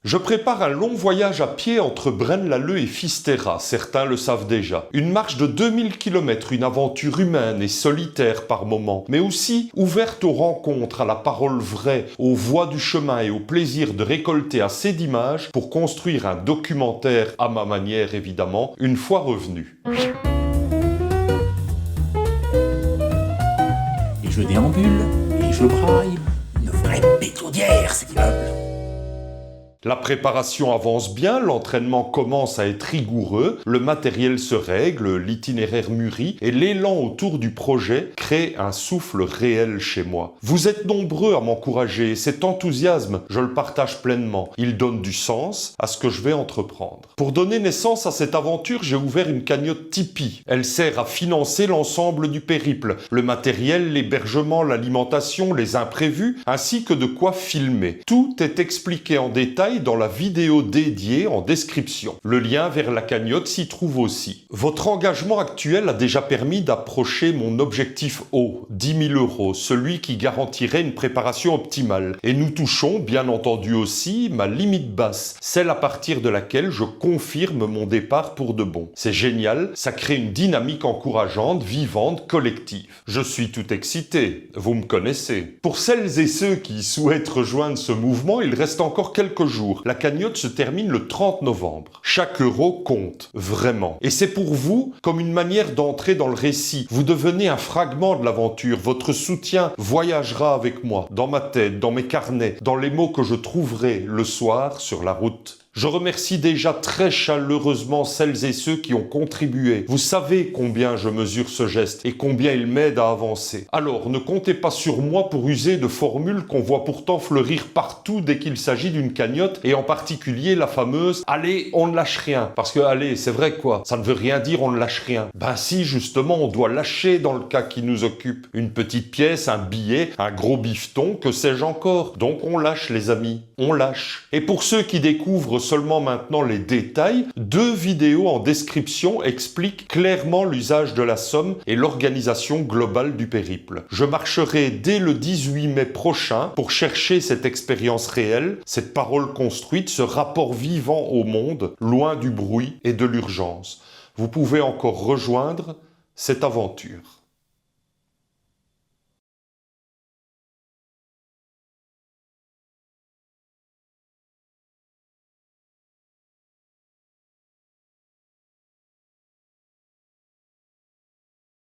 Je prépare un long voyage à pied entre Braine-l'Alleud et Fisterra, certains le savent déjà. Une marche de 2000 km, une aventure humaine et solitaire par moments, mais aussi ouverte aux rencontres, à la parole vraie, aux voies du chemin et au plaisir de récolter assez d'images pour construire un documentaire, à ma manière évidemment, une fois revenu. Et je déambule, et je braille. Une vraie pétaudière, cet immeuble. La préparation avance bien, l'entraînement commence à être rigoureux, le matériel se règle, l'itinéraire mûrit et l'élan autour du projet crée un souffle réel chez moi. Vous êtes nombreux à m'encourager et cet enthousiasme, je le partage pleinement. Il donne du sens à ce que je vais entreprendre. Pour donner naissance à cette aventure, j'ai ouvert une cagnotte Tipeee. Elle sert à financer l'ensemble du périple, le matériel, l'hébergement, l'alimentation, les imprévus, ainsi que de quoi filmer. Tout est expliqué en détail dans la vidéo dédiée en description. Le lien vers la cagnotte s'y trouve aussi. Votre engagement actuel a déjà permis d'approcher mon objectif haut, 10 000 €, celui qui garantirait une préparation optimale. Et nous touchons, bien entendu aussi, ma limite basse, celle à partir de laquelle je confirme mon départ pour de bon. C'est génial, ça crée une dynamique encourageante, vivante, collective. Je suis tout excité, vous me connaissez. Pour celles et ceux qui souhaitent rejoindre ce mouvement, il reste encore quelques jours. La cagnotte se termine le 30 novembre. Chaque euro compte, vraiment. Et c'est pour vous comme une manière d'entrer dans le récit. Vous devenez un fragment de l'aventure. Votre soutien voyagera avec moi, dans ma tête, dans mes carnets, dans les mots que je trouverai le soir sur la route. Je remercie déjà très chaleureusement celles et ceux qui ont contribué. Vous savez combien je mesure ce geste et combien il m'aide à avancer. Alors, ne comptez pas sur moi pour user de formules qu'on voit pourtant fleurir partout dès qu'il s'agit d'une cagnotte et en particulier la fameuse « Allez, on ne lâche rien ». Parce que « Allez », c'est vrai quoi, ça ne veut rien dire « on ne lâche rien ». Ben si, justement, on doit lâcher dans le cas qui nous occupe. Une petite pièce, un billet, un gros bifton, que sais-je encore. Donc on lâche les amis, on lâche. Et pour ceux qui découvrent seulement maintenant les détails, 2 vidéos en description expliquent clairement l'usage de la somme et l'organisation globale du périple. Je marcherai dès le 18 mai prochain pour chercher cette expérience réelle, cette parole construite, ce rapport vivant au monde, loin du bruit et de l'urgence. Vous pouvez encore rejoindre cette aventure.